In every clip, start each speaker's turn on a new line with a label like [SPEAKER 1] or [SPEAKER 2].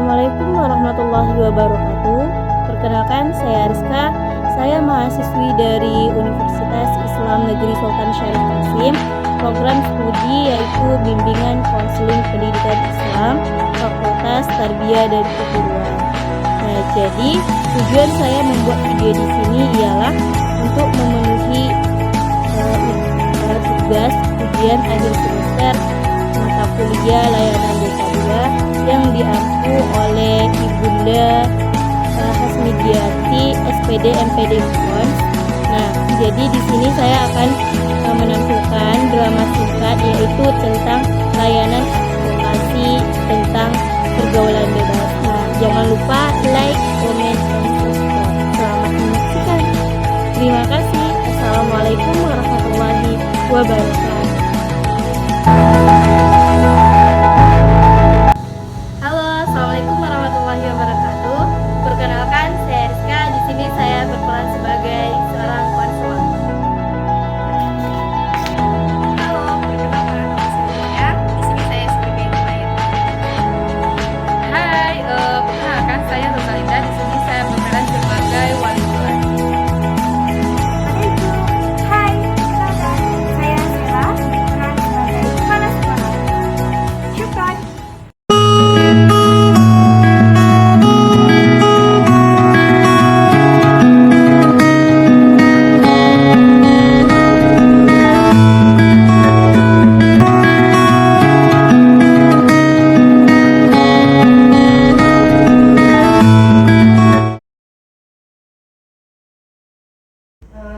[SPEAKER 1] Assalamualaikum warahmatullahi wabarakatuh. Perkenalkan, saya Ariska. Saya mahasiswi dari Universitas Islam Negeri Sultan Syarif Qasim. Program studi yaitu Bimbingan Konseling Pendidikan Islam, Fakultas Tarbiyah dan Keguruan. Nah, jadi tujuan saya membuat video di sini ialah untuk memenuhi tugas ujian akhir semester mata kuliah layanan D2 yang diampu oleh Ibunda Hasmidiati SPD MPD Kons. Nah, jadi di sini saya akan menampilkan drama singkat yaitu tentang layanan advokasi tentang pergaulan bebas. Nah, jangan lupa like, comment, dan subscribe. Selamat menyaksikan. Terima kasih. Assalamualaikum warahmatullahi wabarakatuh. Halo, assalamualaikum warahmatullahi wabarakatuh. Perkenalkan, saya Rizka. Di sini saya berperan sebagai seorang konselor.
[SPEAKER 2] Halo, perkenalkan nama saya. Di sini saya sebagai pemain. Hai, perkenalkan saya Rosalinda. Di sini saya berperan sebagai wali kelas.
[SPEAKER 3] Hai, perkenalkan saya Sela, berperan sebagai kepala sekolah. Syukran.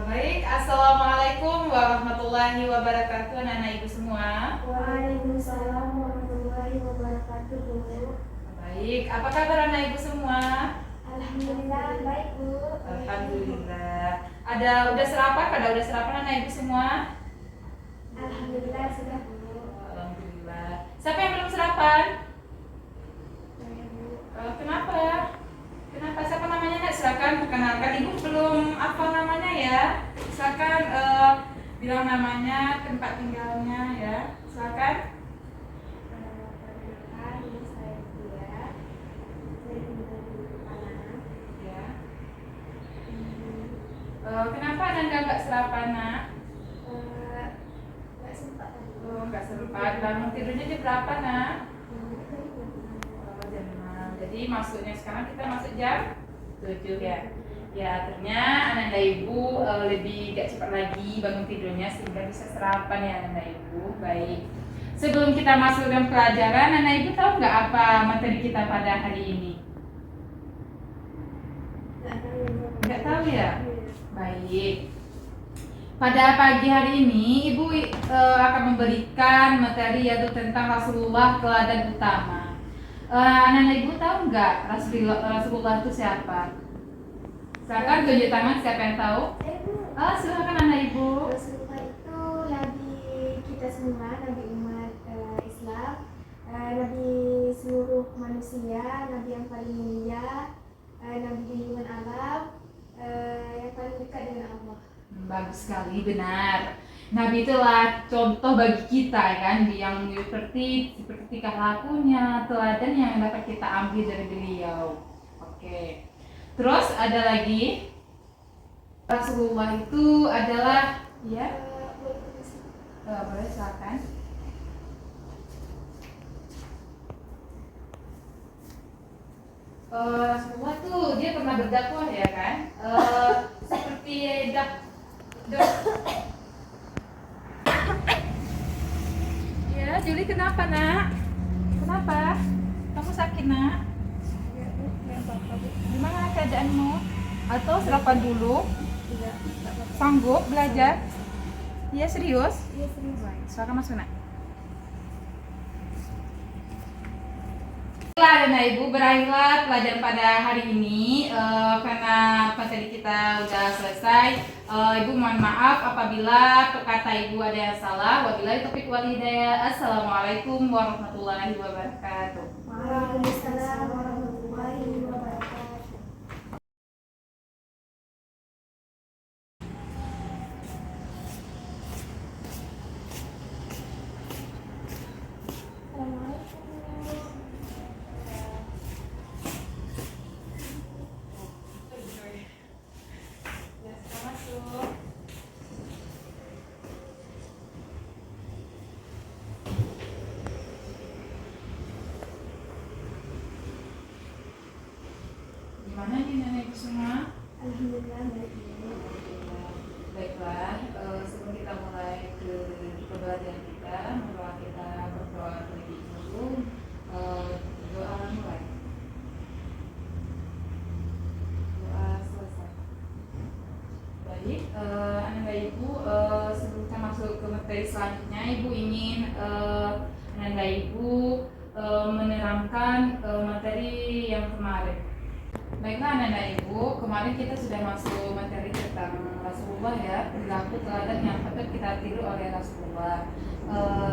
[SPEAKER 2] Baik, assalamualaikum warahmatullahi wabarakatuh, anak-anak ibu semua.
[SPEAKER 3] Waalaikumsalam warahmatullahi wabarakatuh, Bu.
[SPEAKER 2] Baik, apa kabar anak ibu semua?
[SPEAKER 3] Alhamdulillah baik, Bu.
[SPEAKER 2] Alhamdulillah. Udah sarapan? Pada udah sarapan anak ibu semua?
[SPEAKER 3] Alhamdulillah sudah, Bu.
[SPEAKER 2] Alhamdulillah. Siapa yang belum sarapan?
[SPEAKER 3] Saya, Bu.
[SPEAKER 2] Kenapa? Kenapa? Siapa namanya, Nak? Silakan perkenalkan. Ibu belum apa namanya ya. Silakan bilang namanya, tempat tinggalnya ya. Silakan.
[SPEAKER 3] Perkenalkan, ini saya Dia. Saya tinggal di Pangandaran.
[SPEAKER 2] Ya. Kenapa Anda nggak sarapan, Nak?
[SPEAKER 3] Nggak sempat tadi.
[SPEAKER 2] Nggak sempat. Bangun tidurnya jam berapa, Nak? Jam 6. Jadi masuknya sekarang kita masuk jam 7 ya. Ya, akhirnya anak-anak ibu lebih gak cepat lagi bangun tidurnya sehingga bisa sarapan ya anak-anak ibu. Baik. Sebelum kita masuk dalam pelajaran, anak ibu tahu nggak apa materi kita pada hari ini? Nggak tahu ya? Baik. Pada pagi hari ini, ibu akan memberikan materi yaitu tentang Rasulullah teladan utama. Anak-anak ibu tahu nggak Rasulullah itu siapa? Silakan tunjuk tangan siapa yang tahu. Silakan anak ibu.
[SPEAKER 3] Rasulullah itu nabi kita semua, nabi umat Islam, nabi seluruh manusia, nabi yang paling mulia, nabi junjungan alam, yang paling dekat dengan Allah.
[SPEAKER 2] Bagus sekali, benar. Nabi itulah contoh bagi kita kan, yang seperti tingkah lakunya, teladan yang dapat kita ambil dari beliau. Oke. Terus ada lagi, Rasulullah itu adalah ya, boleh silakan. Rasulullah tuh dia pernah berdakwah ya kan, seperti ya, Juli kenapa nak? Kenapa? Kamu sakit nak? Gimana keadaanmu? Atau sarapan dulu? Sanggup belajar? Iya serius?
[SPEAKER 3] Iya, serius.
[SPEAKER 2] Silakan masuk nak. Baiklah anak ibu, berakhirlah pelajaran pada hari ini. Karena materi kita udah selesai, ibu mohon maaf apabila kata ibu ada yang salah. Wabillahi taufiq wal hidayah. Assalamualaikum warahmatullahi wabarakatuh.
[SPEAKER 3] Waalaikumsalam warahmatullahi wabarakatuh. Assalamualaikum.
[SPEAKER 2] Gimana nih nenek ibu semua?
[SPEAKER 3] Alhamdulillah baik Ibu.
[SPEAKER 2] Baiklah, sebelum kita mulai ke pembelajaran kita, mari kita berdoa terlebih dahulu. Doa mulai. Doa selesai. Baik, Anda Ibu, sebelum kita masuk ke materi selanjutnya, Ibu ingin Anda Ibu menerangkan materi yang kemarin. Baiklah Anda Ibu, kemarin kita sudah masuk materi tentang Rasulullah ya, perilaku teladan yang patut kita tiru oleh Rasulullah.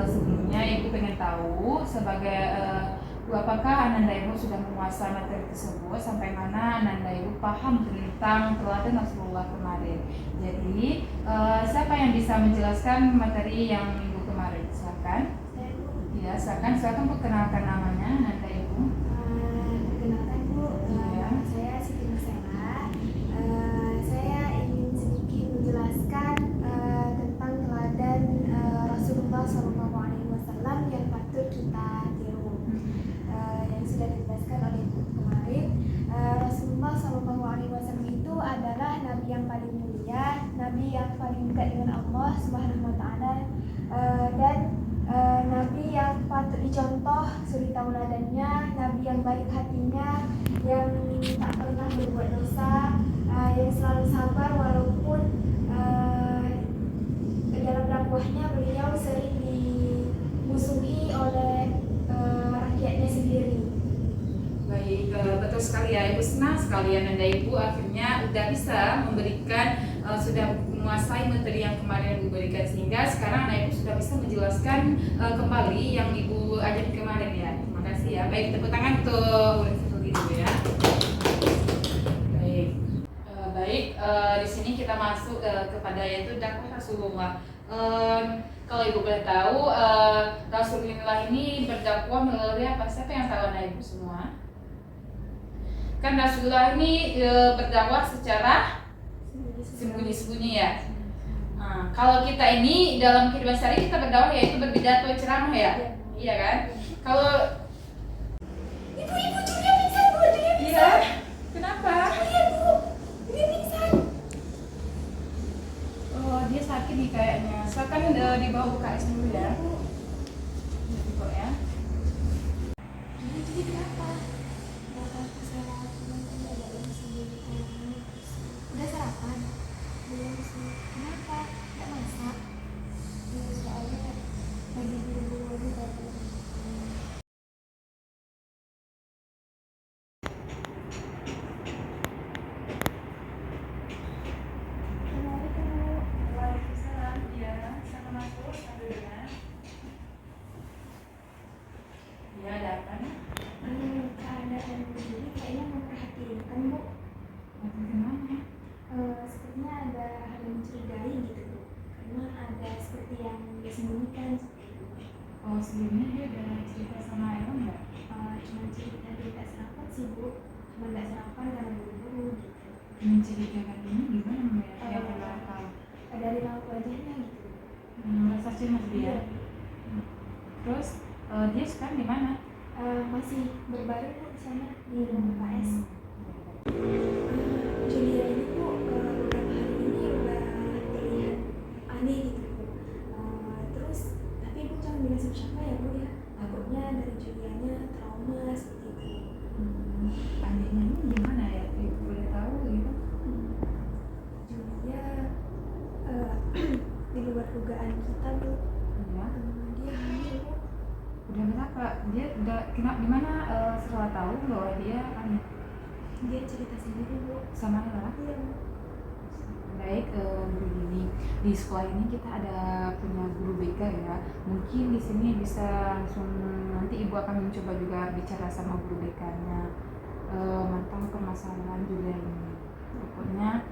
[SPEAKER 2] Sebelumnya Ibu pengen tahu sebagai apakah Anda Ibu sudah menguasai materi tersebut, sampai mana Anda Ibu paham tentang teladan Rasulullah kemarin. Jadi siapa yang bisa menjelaskan materi yang Ibu kemarin? Silakan.
[SPEAKER 3] Saya Bu.
[SPEAKER 2] Ya, silakan perkenalkan namanya Anda Ibu.
[SPEAKER 3] Perkenalkan Bu,
[SPEAKER 2] Iya.
[SPEAKER 3] nama saya Siti Nursela. Saya ingin sedikit menjelaskan tentang teladan Rasulullah SAW yang patut kita tiru. Yang sudah dijelaskan oleh Ibu kemarin, Rasulullah SAW itu adalah Nabi yang paling mulia, Nabi yang paling dekat dengan Allah Subhanahu Wa Taala, dan Nabi yang patut dicontoh suri tauladannya, Nabi yang baik hatinya, yang tak pernah berbuat dosa, yang selalu sabar walaupun dalam dakwahnya beliau sering dimusuhi oleh rakyatnya sendiri.
[SPEAKER 2] Baik, betul sekali ya Ibu, senang sekali ya Anda Ibu akhirnya udah bisa memberikan, sudah menguasai materi yang kemarin Ibu berikan, sehingga sekarang Anda Ibu sudah bisa menjelaskan kembali yang Ibu ajarin kemarin ya. Terima kasih ya. Baik, tepuk tangan untuk Ibu ya. Baik, di sini kita masuk kepada yaitu dakwah Rasulullah. Kalau Ibu boleh tahu, Rasulullah ini berdakwah melalui apa? Siapa yang tahu Anda Ibu semua? Kan Rasulullah ini berdakwah secara sembunyi-sembunyi ya. Nah, kalau kita ini dalam kehidupan sehari kita berdakwah yaitu berpidato, ceramah ya, iya kan? Kalau
[SPEAKER 3] Ibu Julia pingsan Bu, Julia pingsan.
[SPEAKER 2] iya, kenapa?
[SPEAKER 3] Iya Bu, Julia pingsan.
[SPEAKER 2] Oh, dia sakit nih kayaknya. Silakan dibawa UKS dulu ya. Ibu ya.
[SPEAKER 3] Jadi kenapa? Kesalahan teman-teman ada yang sembunyikan. Udah sarapan? Belum sih. Kenapa? Gak masak? Ya, soalnya lagi buru-buru tadi. Assalamualaikum Bu.
[SPEAKER 2] Waalaikumsalam. Iya, silakan masuk ya. Iya, ada apa nih?
[SPEAKER 3] Keadaan begini kayaknya memperhatikan Bu.
[SPEAKER 2] Gimana?
[SPEAKER 3] Sepertinya ada hal yang mencurigai gitu Bu. Karena ada seperti yang disembunyikan seperti itu.
[SPEAKER 2] Oh, sebelumnya dia udah cerita sama Ella nggak?
[SPEAKER 3] Cuma cerita dia tak sarapan sih Bu. Cuma tak sarapan karena buru-buru gitu.
[SPEAKER 2] Mencurigakan ini gimana Mbak? Yang belakang
[SPEAKER 3] Dari raut wajahnya gitu.
[SPEAKER 2] merasa cemas dia. Terus dia sekarang di mana?
[SPEAKER 3] Masih berbaring Bu di sana di ruang UKS. Julia ini Bu beberapa hari ini udah terlihat aneh gitu Bu. Terus tapi Ibu jangan bilang siapa ya Bu ya. Takutnya dari Julianya trauma seperti itu.
[SPEAKER 2] Anehnya ini gimana ya? Ibu boleh tahu gitu?
[SPEAKER 3] Julia di luar dugaan kita Bu.
[SPEAKER 2] Iya.
[SPEAKER 3] Dia hamil Bu.
[SPEAKER 2] Udah berapa? Dia udah kenapa? Gimana setelah tahu bahwa dia aneh
[SPEAKER 3] Dia cerita sendiri Bu.
[SPEAKER 2] sama Ella?
[SPEAKER 3] Iya Bu.
[SPEAKER 2] Baik, begini, di sekolah ini kita ada punya guru BK ya. Mungkin di sini bisa langsung nanti Ibu akan mencoba juga bicara sama guru BK-nya tentang permasalahan juga ini. Pokoknya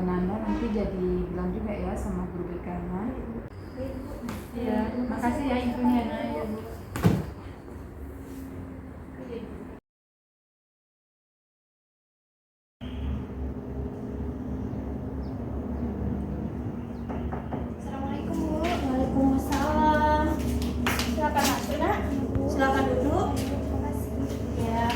[SPEAKER 2] Nanda nanti jadi bilang juga ya sama guru BK-nya.
[SPEAKER 3] Baik Bu.
[SPEAKER 2] Iya, makasih ya infonya. Ya, Bu.
[SPEAKER 3] Assalamualaikum Bu.
[SPEAKER 1] Waalaikumsalam. Silakan masuk Nak. Silakan duduk.
[SPEAKER 3] Terima kasih.
[SPEAKER 1] Ya.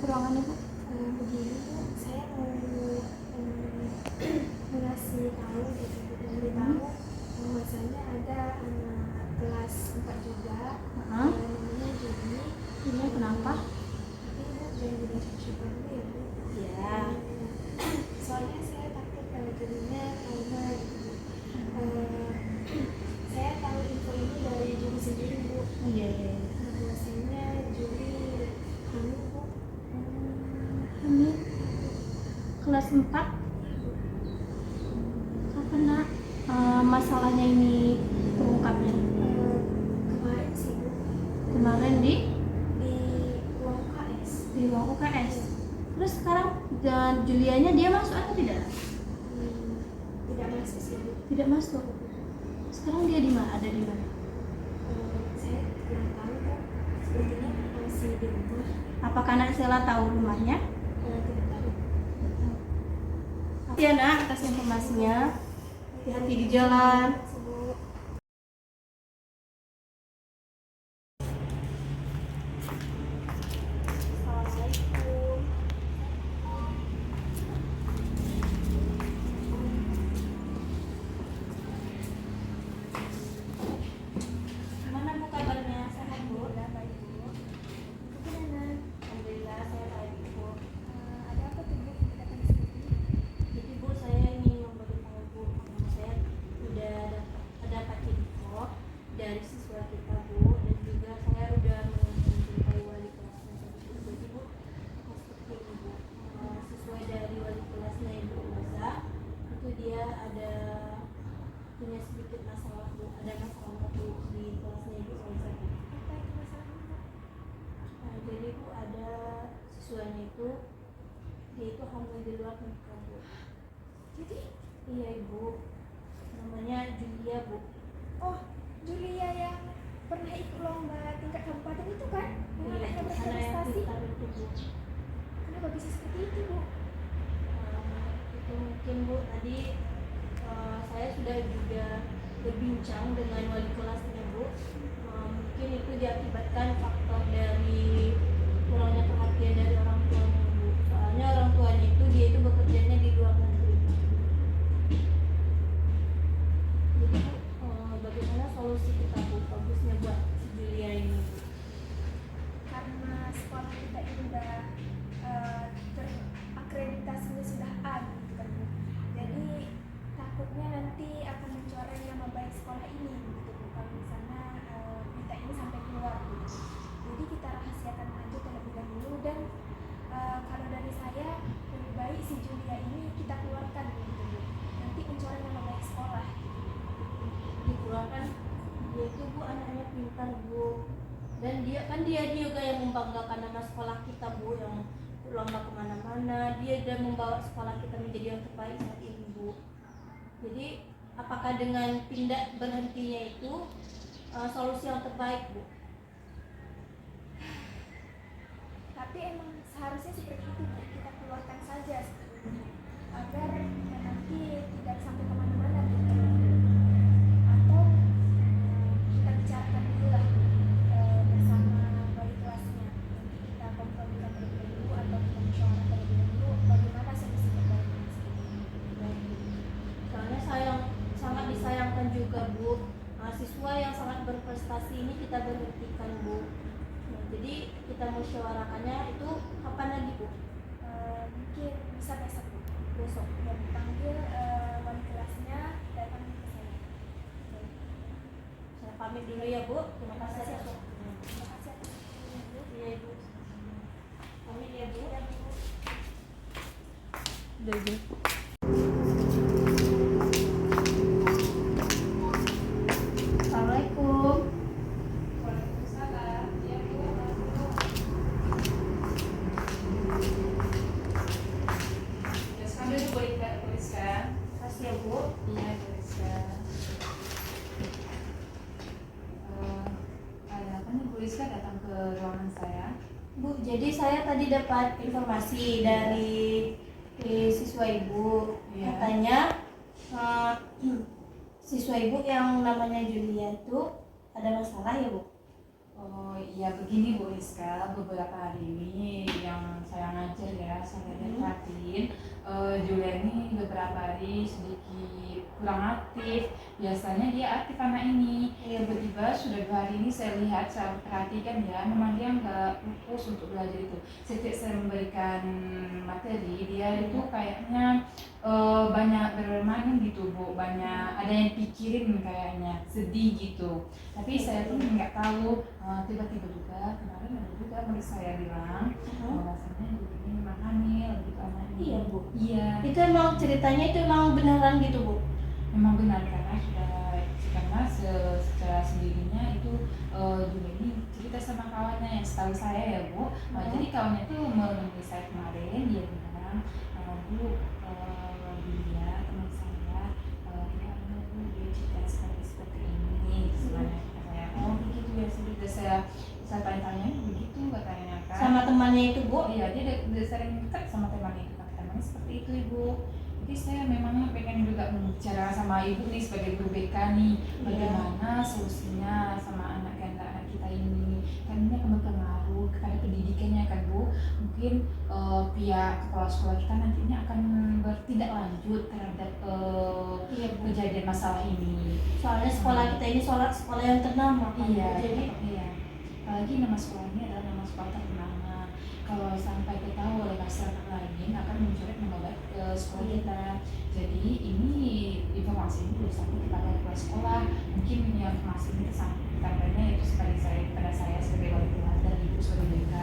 [SPEAKER 1] ruangannya Bu?
[SPEAKER 3] Begini Bu, saya mau mengasih tahu gitu, memberitahu bahwasanya ada anak kelas 4 juga, namanya Juni.
[SPEAKER 1] Ini kenapa?
[SPEAKER 3] Tapi Bu jangan dibaca dulu ya Bu.
[SPEAKER 1] Iya.
[SPEAKER 3] Soalnya saya takut kalau jadinya trauma gitu. Saya tahu info ini dari Juli sendiri Bu.
[SPEAKER 1] Iya.
[SPEAKER 3] Bahwasanya Juli hamil Bu.
[SPEAKER 1] Ini kelas 4. Kapan nak masalahnya ini terungkapnya?
[SPEAKER 3] Kemarin sih Bu,
[SPEAKER 1] Kemarin di
[SPEAKER 3] ruang UKS.
[SPEAKER 1] ruang UKS. Terus sekarang Julianya dia masuk atau tidak?
[SPEAKER 3] Tidak masuk sih Bu.
[SPEAKER 1] Tidak masuk. Sekarang dia di mana? Ada di mana?
[SPEAKER 3] Saya kurang tahu Kak. Sepertinya masih di rumah.
[SPEAKER 1] Apakah anak Sela tahu rumahnya?
[SPEAKER 3] Tidak tahu.
[SPEAKER 1] Ya nak, atas informasinya. Hati-hati di jalan.
[SPEAKER 3] Bu. Assalamualaikum.
[SPEAKER 1] Gimana Bu kabarnya? Sehat Bu?
[SPEAKER 3] Baik Bu. Gimana?
[SPEAKER 1] Alhamdulillah saya baik Bu.
[SPEAKER 3] Ada apa tuh Bu? Kita datang ke sini.
[SPEAKER 1] Jadi Bu, saya ingin memberitahu Bu, saya udah dapat info dari siswa kita Bu, dan juga saya udah menjumpai wali kelasnya tadi Bu. Jadi Bu, seperti ini Bu, sesuai dari wali kelasnya Ibu Rosa, itu dia ada punya sedikit masalah Bu, ada masalah Bu di kelasnya Ibu Rosa Bu.
[SPEAKER 3] Apa itu masalahnya Bu?
[SPEAKER 1] Jadi Bu, ada siswanya itu dia itu hamil di luar nikah Bu.
[SPEAKER 3] Jadi,
[SPEAKER 1] Iya Ibu, namanya Julia Bu.
[SPEAKER 3] oh, Julia yang pernah ikut lomba tingkat kabupaten itu kan? Yang
[SPEAKER 1] Iya,
[SPEAKER 3] anaknya
[SPEAKER 1] anak yang
[SPEAKER 3] berprestasi.
[SPEAKER 1] pintar itu Bu.
[SPEAKER 3] Kenapa bisa seperti itu Bu?
[SPEAKER 1] Itu mungkin Bu, tadi saya sudah juga berbincang dengan wali kelasnya Bu. Mungkin itu diakibatkan faktor dari kurangnya perhatian dari orang tuanya Bu. Soalnya orang tuanya itu dia itu bekerjanya di luar negeri. Jadi Bu, bagaimana solusi kita Bu, bagusnya buat si Julia ini Bu?
[SPEAKER 3] Karena sekolah kita ini udah terakreditasinya sudah A gitu kan Bu. Jadi takutnya nanti akan mencoreng nama baik sekolah ini gitu Bu. Kalau misalnya berita ini sampai keluar gitu. Jadi kita rahasiakan aja terlebih dahulu dan kalau dari saya lebih baik si Julia ini kita keluarkan gitu Bu. Nanti mencoreng nama baik sekolah.
[SPEAKER 1] Dikeluarkan, dia itu Bu anaknya pintar Bu, dan dia juga yang membanggakan nama sekolah kita Bu, yang lomba kemana-mana, dia udah membawa sekolah kita menjadi yang terbaik saat ini Bu. Jadi apakah dengan pindah berhentinya itu solusi yang terbaik Bu?
[SPEAKER 3] Tapi emang seharusnya seperti itu Bu. Kita keluarkan saja sebetulnya agar nanti tidak sampai kemana-mana gitu. Atau kita bicarakan dulu lah bersama wali kelasnya. Nanti kita kompromikan terlebih dahulu atau kita musyawarah terlebih dahulu bagaimana solusi terbaiknya.
[SPEAKER 1] Soalnya sangat disayangkan juga Bu, mahasiswa yang sangat berprestasi ini kita berhentikan Bu. Nah, jadi kita musyawarahkannya itu kapan lagi Bu?
[SPEAKER 3] Mungkin bisa besok Bu.
[SPEAKER 1] Besok.
[SPEAKER 3] Dan dipanggil wali kelasnya datang ke saya.
[SPEAKER 1] Saya pamit dulu ya Bu, terima kasih atas waktunya.
[SPEAKER 3] Terima kasih atas waktunya Bu.
[SPEAKER 1] Iya Ibu. Pamit ya Bu.
[SPEAKER 3] Ya Bu.
[SPEAKER 1] Udah Bu. Assalamualaikum.
[SPEAKER 2] Waalaikumsalam. Ya Bu. Ya sambil tuliskan.
[SPEAKER 1] Kasih ya Bu.
[SPEAKER 2] Iya tuliskan. Ada apa nih Bu Rizka datang ke ruangan saya?
[SPEAKER 1] Bu, jadi saya tadi dapat informasi dari siswa Ibu.
[SPEAKER 2] Iya.
[SPEAKER 1] Katanya siswa Ibu yang namanya Julia itu ada masalah ya Bu?
[SPEAKER 2] Oh iya begini Bu Rizka, beberapa hari ini yang saya saya lihat, saya perhatikan ya, memang dia nggak fokus untuk belajar itu. Setiap saya memberikan materi, dia itu kayaknya banyak bermain gitu Bu, banyak ada yang pikirin kayaknya, sedih gitu. Tapi saya tuh nggak tahu, tiba-tiba juga kemarin ada juga murid saya bilang, bahwasanya ibu ini memang hamil gitu anaknya.
[SPEAKER 1] Iya Bu.
[SPEAKER 2] Iya.
[SPEAKER 1] Itu emang ceritanya itu emang beneran gitu Bu?
[SPEAKER 2] Memang benar karena secara sendirinya itu juga ini cerita sama kawannya yang setahu saya ya Bu. Jadi kawannya itu menemui saya kemarin, dia bilang, Bu, dia teman saya, dia Bu, dia cerita seperti ini sebenarnya. Saya begitu ya, sudah saya tanya-tanya begitu katanya kan.
[SPEAKER 1] Sama temannya itu Bu?
[SPEAKER 2] Iya, dia sering dekat sama temannya itu, temannya seperti itu Ibu. Jadi saya memang pengen juga bicara sama ibu nih sebagai guru BK nih, bagaimana solusinya sama anak kita ini, kan ini akan berpengaruh kepada pendidikannya kan Bu. Mungkin pihak kepala sekolah kita nantinya akan bertindak lanjut terhadap kejadian masalah ini.
[SPEAKER 1] Soalnya sekolah kita ini sekolah yang ternama kan.
[SPEAKER 2] Jadi apalagi nama sekolahnya adalah nama sekolah ternama. Kalau sampai ketahui oleh masyarakat lain akan mencoret nama baik ke sekolah kita. Jadi ini informasi ini perlu sampai kepada kepala sekolah. Mungkin yang informasi ini kesampaiannya itu kepada saya sebagai wali kelas dan ibu sebagai BK.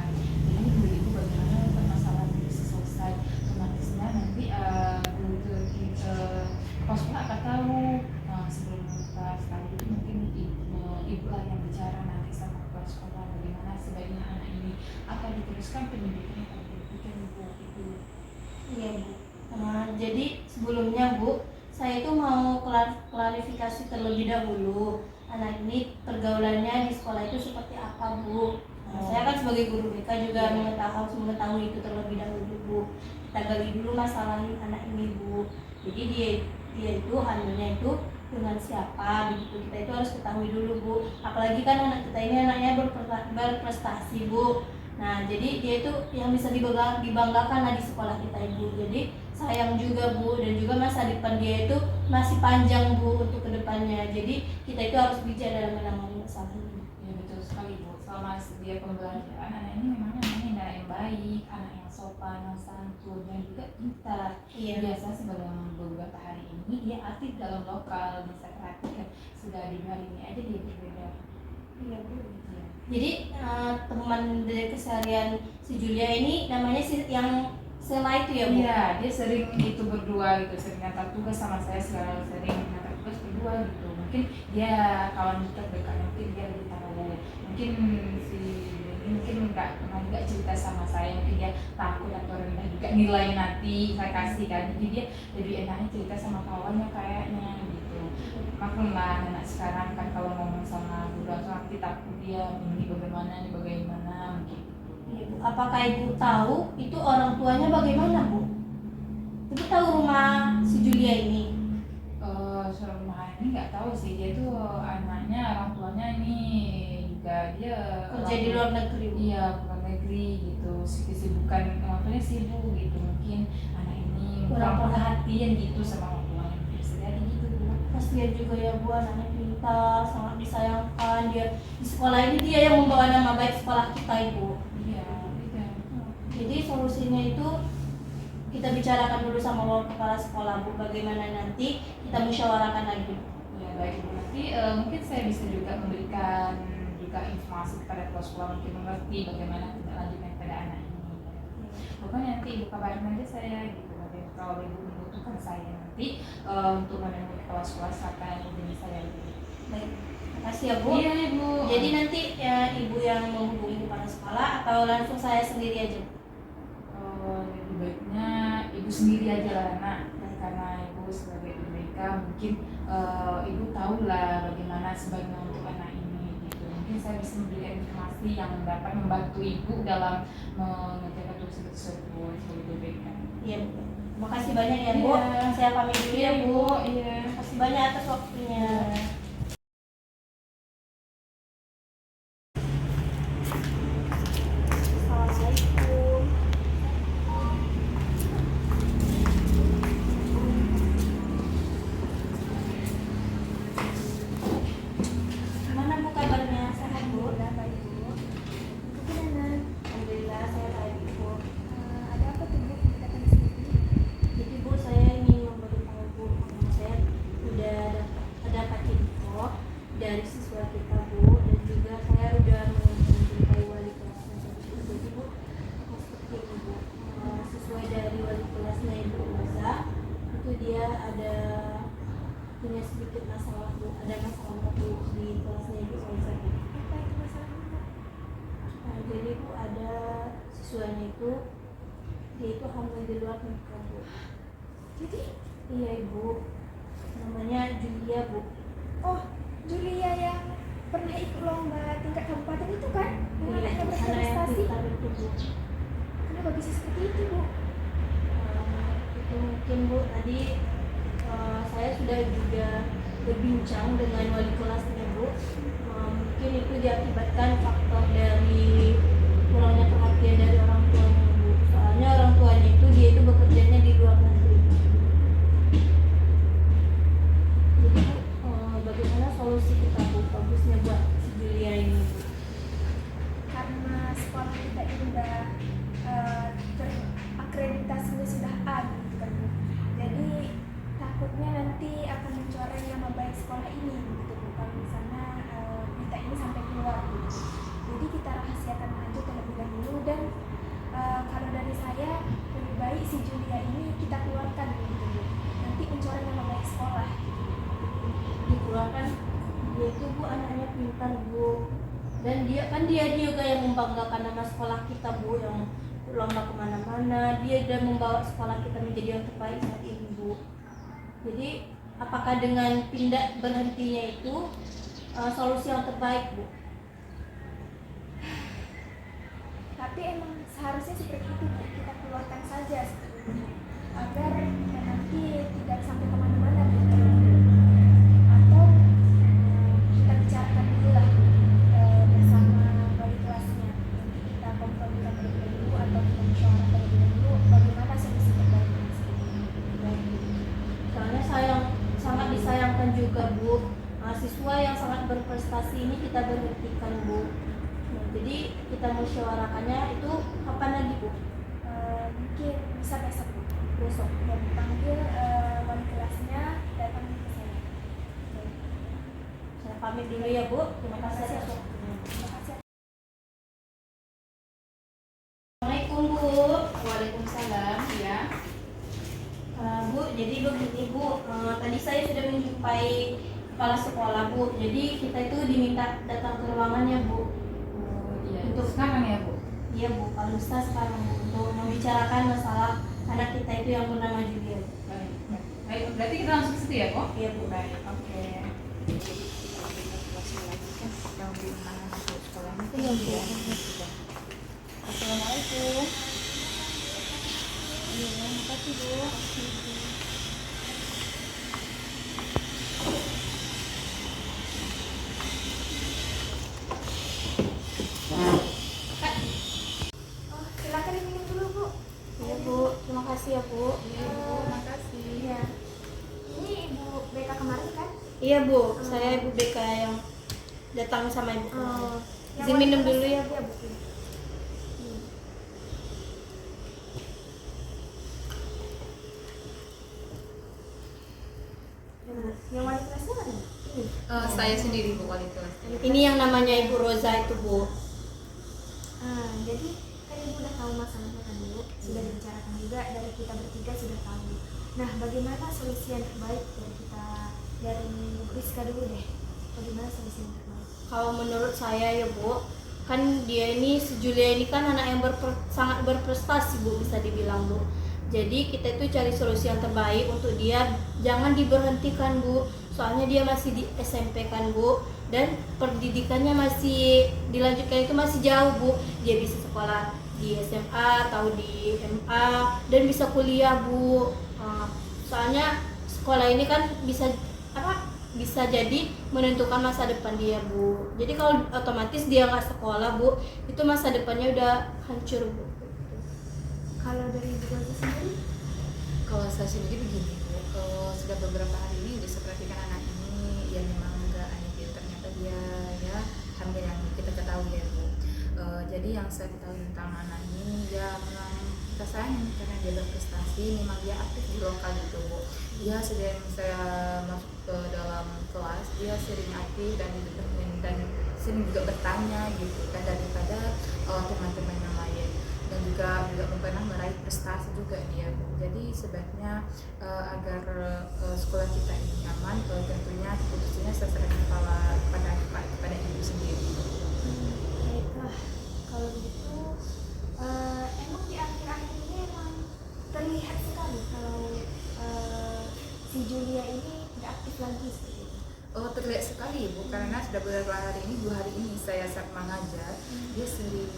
[SPEAKER 2] Jadi ibu bagaimana permasalahan ini bisa selesai. Otomatisnya nanti kepala sekolah akan tahu sebelum kita sekali itu mungkin ibu lah yang bicara nanti sama kepala sekolah bagaimana sebaiknya anak ini akan diteruskan pendidikannya pada pendidikan Bu itu.
[SPEAKER 1] Iya Bu. Jadi sebelumnya Bu, saya itu mau klarifikasi terlebih dahulu. Anak ini pergaulannya di sekolah itu seperti apa Bu? Saya kan sebagai guru BK juga mengetahui itu terlebih dahulu Bu. Kita gali dulu masalah anak ini Bu. Jadi dia itu hamilnya itu dengan siapa begitu, kita itu harus ketahui dulu Bu. Apalagi kan anak kita ini anaknya berprestasi Bu. Nah jadi dia itu yang bisa dibanggakan lah di sekolah kita Ibu. Jadi sayang juga Bu, dan juga masa depan dia itu masih panjang Bu untuk kedepannya. Jadi kita itu harus bijak dalam menangani masalah ini.
[SPEAKER 2] Ya betul sekali Bu. Selama dia pembelajaran, anak ini memang anak yang baik, anak yang sopan, yang santun, dan juga pintar.
[SPEAKER 1] Iya.
[SPEAKER 2] Biasa sebelum beberapa hari ini dia aktif dalam lokal, bisa perhatikan sudah di hari ini aja dia berbeda.
[SPEAKER 1] Iya Bu. Ya. Jadi teman dari keseharian si Julia ini namanya yang Sela itu ya Bu?
[SPEAKER 2] Iya, dia sering itu berdua gitu, sering ngantar tugas sama saya, sering ngantar tugas berdua gitu. Mungkin dia kawan kita dekat, mungkin dia lebih tahu. Mungkin mungkin nggak cerita sama saya, mungkin dia takut atau rendah juga nilai nanti saya kasih kan. Jadi dia lebih enaknya cerita sama kawannya kayaknya gitu. Maklum lah anak sekarang kan kalau ngomong sama guru nanti takut dia ini bagaimana mungkin.
[SPEAKER 1] Iya Bu. Apakah Ibu tahu itu orang tuanya bagaimana Bu? Ibu tahu rumah si Julia ini?
[SPEAKER 2] Rumah ini nggak tahu sih, dia tuh anaknya orang tuanya ini juga dia
[SPEAKER 1] Kerja di luar negeri Bu?
[SPEAKER 2] Iya, luar negeri gitu, kesibukan orang tuanya sibuk gitu, mungkin anak ini kurang perhatian gitu sama orang tuanya, bisa jadi gitu Bu.
[SPEAKER 1] Kasihan juga ya Bu, anaknya pintar, sangat disayangkan. Dia di sekolah ini dia yang membawa nama baik sekolah kita Ibu.
[SPEAKER 2] Iya.
[SPEAKER 1] Jadi solusinya itu kita bicarakan dulu sama kepala sekolah Bu, bagaimana nanti kita musyawarahkan lagi.
[SPEAKER 2] Ya baik Bu, nanti mungkin saya bisa juga memberikan juga informasi kepada kepala sekolah mungkin mengerti bagaimana tindak lanjutnya pada anak ini. Pokoknya nanti Ibu kabarin aja saya gitu, kalau Ibu membutuhkan saya nanti untuk menemui kepala sekolah siapa yang hubungi saya gitu.
[SPEAKER 1] Baik, makasih ya Bu.
[SPEAKER 2] Iya Ibu.
[SPEAKER 1] Jadi nanti ya Ibu yang menghubungi kepala sekolah atau langsung saya sendiri aja?
[SPEAKER 2] Lebih baiknya Ibu sendiri aja lah nak, karena Ibu sebagai guru BK mungkin Ibu tahu lah bagaimana sebaiknya untuk anak ini gitu. Mungkin saya bisa memberikan informasi yang dapat membantu Ibu dalam mengerjakan tugas tersebut sebagai guru BK.
[SPEAKER 1] Iya Bu. Makasih banyak ya Bu.
[SPEAKER 2] Iya.
[SPEAKER 1] Saya pamit dulu ya Bu.
[SPEAKER 2] Iya.
[SPEAKER 1] Makasih banyak atas waktunya. Assalamualaikum. Gimana Bu kabarnya? Sehat Bu? siswanya itu dia itu hamil di luar nikah, Bu.
[SPEAKER 3] Jadi,
[SPEAKER 1] Iya, Ibu. Namanya Julia, Bu.
[SPEAKER 3] oh, Julia yang pernah ikut lomba tingkat kabupaten itu kan? Yang
[SPEAKER 1] Iya,
[SPEAKER 3] anaknya
[SPEAKER 1] Bu. Anak yang
[SPEAKER 3] berprestasi.
[SPEAKER 1] pintar itu, Bu.
[SPEAKER 3] Kenapa bisa seperti itu, Bu?
[SPEAKER 1] Itu mungkin, Bu, tadi saya sudah juga berbincang dengan wali kelasnya, Bu. Mungkin itu diakibatkan faktor dari kurangnya perhatian dari orang tuanya, Bu. Soalnya orang tuanya itu dia itu bekerjanya di luar negeri. Jadi, Bu, bagaimana solusi kita, Bu, bagusnya buat si Julia ini, Bu?
[SPEAKER 3] Karena sekolah kita ini udah akreditasinya sudah A gitu kan, Bu. Jadi takutnya nanti akan mencoreng nama baik sekolah ini gitu, Bu. Kalau misalnya berita ini sampai keluar gitu. Jadi kita rahasiakan aja terlebih dahulu dan kalau dari saya lebih baik si Julia ini kita keluarkan gitu, Bu. Nanti mencoreng nama baik sekolah.
[SPEAKER 1] Dikeluarkan, dia itu, Bu, anaknya pintar, Bu, dan dia juga yang membanggakan nama sekolah kita, Bu, yang lomba kemana-mana, dia sudah membawa sekolah kita menjadi yang terbaik saat ini, Bu. Jadi apakah dengan pindah berhentinya itu solusi yang terbaik, Bu?
[SPEAKER 3] Tapi emang seharusnya seperti itu, Bu. Kita keluarkan saja sebetulnya agar nanti tidak sampai kemana-mana gitu. Atau kita bicarakan dulu lah bersama wali kelasnya. Nanti kita kompromikan terlebih dahulu atau kita musyawarah terlebih dahulu bagaimana solusi terbaiknya.
[SPEAKER 1] Soalnya sangat disayangkan juga, Bu, mahasiswa yang sangat berprestasi ini kita berhentikan, Bu. Nah, jadi kita musyawarahkannya itu kapan lagi, Bu?
[SPEAKER 3] Mungkin bisa besok, Bu.
[SPEAKER 1] Besok.
[SPEAKER 3] Dan dipanggil wali kelasnya datang ke saya. Baik.
[SPEAKER 1] Saya pamit dulu ya, Bu. Terima kasih atas
[SPEAKER 3] Bu.
[SPEAKER 1] waktunya.
[SPEAKER 3] Terima kasih.
[SPEAKER 1] Assalamualaikum, Bu.
[SPEAKER 2] Waalaikumsalam, ya.
[SPEAKER 1] Bu, jadi begini, Bu, tadi saya sudah menjumpai kepala sekolah, Bu. Jadi kita itu diminta datang ke ruangannya, Bu.
[SPEAKER 2] Oh iya.
[SPEAKER 1] Untuk
[SPEAKER 2] Sekarang ya, Bu?
[SPEAKER 1] Iya, Bu, Pak Lusta sekarang, Bu, untuk membicarakan masalah anak kita itu yang bernama Julia, Bu.
[SPEAKER 2] Baik. Baik, berarti kita langsung ke situ ya, Bu?
[SPEAKER 1] Iya, Bu.
[SPEAKER 2] Baik, oke. Yang di mana masuk sekolah itu
[SPEAKER 1] Iya, Bu.
[SPEAKER 2] Assalamualaikum.
[SPEAKER 1] Iya, makasih, Bu.
[SPEAKER 3] Oh, silakan diminum dulu, Bu.
[SPEAKER 1] Iya, Bu. Terima kasih ya, Bu.
[SPEAKER 2] Iya, Bu, makasih.
[SPEAKER 3] Iya. Ini Ibu BK kemarin kan?
[SPEAKER 1] Iya, Bu. Saya Ibu BK yang datang sama Ibu.
[SPEAKER 3] Yang
[SPEAKER 1] Izin
[SPEAKER 3] wali
[SPEAKER 1] minum
[SPEAKER 3] kelas
[SPEAKER 1] dulu ya,
[SPEAKER 3] iya,
[SPEAKER 1] Bu.
[SPEAKER 3] Bu. Yang wali kelasnya mana? Ini.
[SPEAKER 2] Saya sendiri, Bu, wali kelas.
[SPEAKER 1] Ini yang namanya Ibu Roza itu, Bu.
[SPEAKER 3] Jadi kan Ibu udah tahu masalahnya kan, Bu. Sudah dibicarakan juga, dari kita bertiga sudah tahu. Nah, bagaimana solusi yang terbaik dari kita, dari Rizka dulu deh. Bagaimana solusi yang terbaik?
[SPEAKER 1] Kalau menurut saya ya, Bu, kan dia ini, si Julia ini kan anak yang sangat berprestasi, Bu, bisa dibilang, Bu. Jadi kita itu cari solusi yang terbaik untuk dia, jangan diberhentikan, Bu. Soalnya dia masih di SMP kan, Bu, dan pendidikannya masih dilanjutkan itu masih jauh, Bu. Dia bisa sekolah di SMA atau di MA dan bisa kuliah, Bu. Soalnya sekolah ini kan bisa jadi menentukan masa depan dia, Bu. Jadi kalau otomatis dia nggak sekolah, Bu, itu masa depannya udah hancur, Bu.
[SPEAKER 3] Kalau dari Ibu Roza sendiri?
[SPEAKER 2] Kalau saya sendiri begini, Bu, sudah beberapa hari ini bisa perhatikan anak ini, ya memang enggak hanya dia, ternyata dia ya hamil yang kita ketahui ya, Bu. Jadi yang saya ketahui tentang anak ini, ya memang kita sayang karena dia berprestasi, memang dia aktif di lokal gitu, Bu. Dia sering saya masuk ke dalam kelas, dia sering aktif dan sering juga bertanya gitu kan daripada teman-teman yang lain. Dan juga pernah meraih prestasi juga dia, Bu. Jadi sebaiknya agar sekolah kita ini aman, tentunya keputusannya serahkan kepada ibu sendiri.
[SPEAKER 3] Baiklah, kalau begitu
[SPEAKER 2] terlihat sekali Bu, karena sudah beberapa hari ini, 2 hari ini saya saat mengajar, dia sering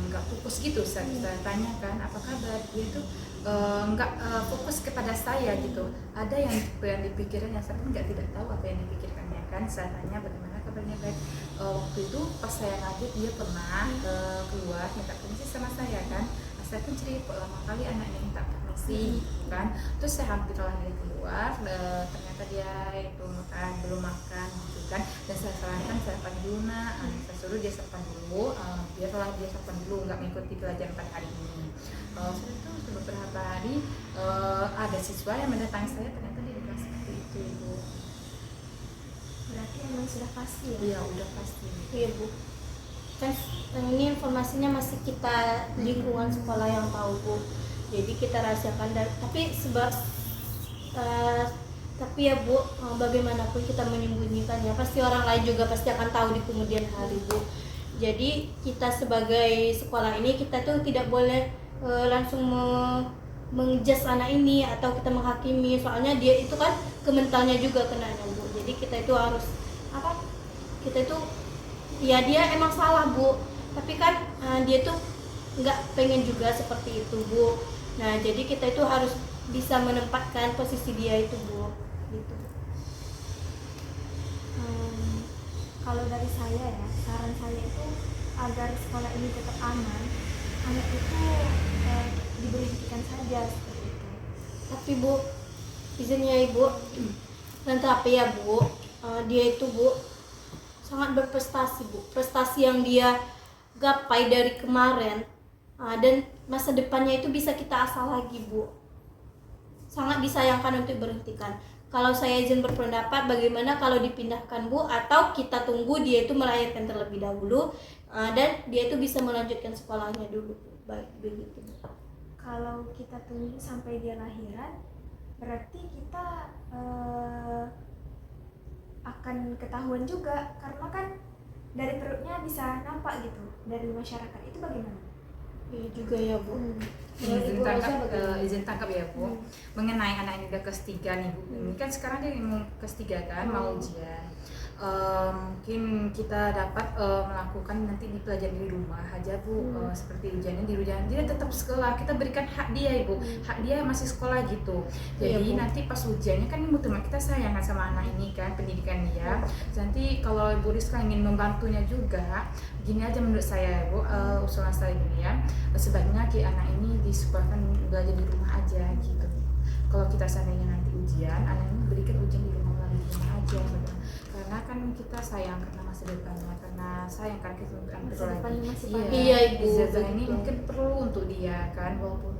[SPEAKER 2] nggak fokus gitu. Saya tanyakan apa kabar, dia itu nggak fokus kepada saya gitu. Ada yang dipikirkan, yang saya pun tidak tahu apa yang dipikirkannya kan. Saya tanya bagaimana kabarnya, baik. Waktu itu pas saya ngajar dia pernah keluar minta permisi sama saya kan. Saya pun cerita lama kali anaknya minta permisi kan, terus saya hampirlah dia keluar, ternyata dia itu belum makan gitu kan, dan saya sarankan sarapan dulu nak, saya suruh dia sarapan dulu, biarlah dia sarapan dulu, nggak mengikuti pelajaran pada hari ini. Setelah itu beberapa hari ada siswa yang mendatangi saya, ternyata dia di kelas seperti itu Ibu.
[SPEAKER 3] Berarti memang sudah pasti ya?
[SPEAKER 2] Iya udah pasti.
[SPEAKER 1] Iya Bu, kan ini informasinya masih kita lingkungan sekolah yang tahu Bu, jadi kita rahasiakan. Tapi ya Bu, bagaimanapun kita menyembunyikannya, pasti orang lain juga pasti akan tahu di kemudian hari Bu. Jadi kita sebagai sekolah ini, kita tuh tidak boleh langsung mengjudge anak ini atau kita menghakimi, soalnya dia itu kan ke mentalnya juga kenanya Bu. Jadi kita itu harus kita itu ya dia emang salah Bu, tapi kan dia tuh nggak pengen juga seperti itu Bu. Nah jadi kita itu harus bisa menempatkan posisi dia itu Bu gitu.
[SPEAKER 3] Kalau dari saya ya, saran saya itu agar sekolah ini tetap aman, anak itu diberhentikan saja seperti itu.
[SPEAKER 1] Tapi Bu, izinnya Ibu, dan tapi ya Bu, dia itu Bu sangat berprestasi Bu, prestasi yang dia gapai dari kemarin, dan masa depannya itu bisa kita asah lagi Bu. Sangat disayangkan untuk berhentikan. Kalau saya izin berpendapat, bagaimana kalau dipindahkan Bu, atau kita tunggu dia itu melahirkan terlebih dahulu, dan dia itu bisa melanjutkan sekolahnya dulu Bu. Baik begitu Bu.
[SPEAKER 3] Kalau kita tunggu sampai dia lahiran, berarti kita akan ketahuan juga, karena kan dari perutnya bisa nampak gitu dari masyarakat. Itu bagaimana?
[SPEAKER 1] Iya juga ya Bu.
[SPEAKER 2] Izin tangkap ya Bu. Mengenai anak ini udah kelas 3 nih Bu. Ini kan sekarang dia mau kelas 3 kan, mau ujian. Mungkin kita dapat melakukan nanti dipelajari di rumah aja Bu, seperti ujiannya di rumah, dia tetap sekolah, kita berikan hak dia Ibu, hak dia masih sekolah gitu. Jadi
[SPEAKER 1] Iya,
[SPEAKER 2] nanti pas ujiannya kan teman kita sayang kan sama anak ini kan, pendidikan dia. Nanti kalau Ibu Rizka ingin membantunya juga, gini aja menurut saya Bu, usulan saya gini ya, sebaiknya anak ini disekolahkan belajar di rumah aja gitu. Kalau kita seandainya nanti ujian, anak ini berikan ujian di rumah aja, karena kan kita sayang karena masa depannya, karena sayang kan kita untuk
[SPEAKER 3] Masa depannya masih panjang.
[SPEAKER 1] Iya, Ibu,
[SPEAKER 2] ijazah ini
[SPEAKER 1] betul.
[SPEAKER 2] mungkin perlu untuk dia kan, walaupun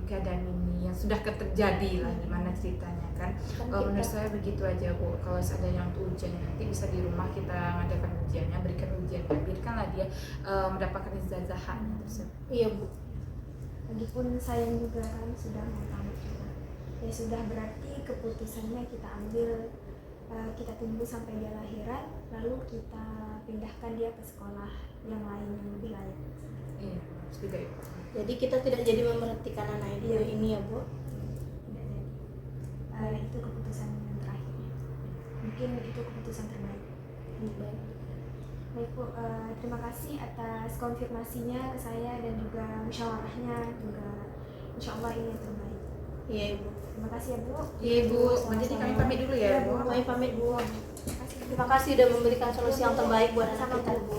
[SPEAKER 2] keadaan ini yang sudah terjadi lah, gimana ceritanya kan. Menurut saya begitu aja Bu. Kalau seandainya untuk ujiannya nanti bisa di rumah kita mengadakan ujiannya, berikan ujiannya, biarkanlah dia mendapatkan ijazahnya tersebut.
[SPEAKER 1] Iya Bu.
[SPEAKER 3] Lagipun sayang juga kan, sudah mau tamat juga. Ya sudah, berarti keputusannya kita ambil, kita tunggu sampai dia lahiran, lalu kita pindahkan dia ke sekolah yang lain yang lebih layak.
[SPEAKER 2] Iya, setuju Ibu.
[SPEAKER 1] Jadi kita tidak jadi memberhentikan anak ini ya Bu.
[SPEAKER 3] Tidak jadi. Itu keputusan yang terakhirnya. Mungkin itu keputusan terbaik.
[SPEAKER 1] Baik.
[SPEAKER 3] Baik Bu, terima kasih atas konfirmasinya ke saya dan juga musyawarahnya juga. Insya Allah ini yang terbaik.
[SPEAKER 1] Iya Ibu.
[SPEAKER 3] Terima kasih ya Bu.
[SPEAKER 2] Iya Bu, jadi kami pamit dulu ya Bu.
[SPEAKER 1] Kami pamit Bu.
[SPEAKER 3] Terima kasih.
[SPEAKER 1] Terima kasih sudah memberikan solusi yang terbaik buat anak kita Bu.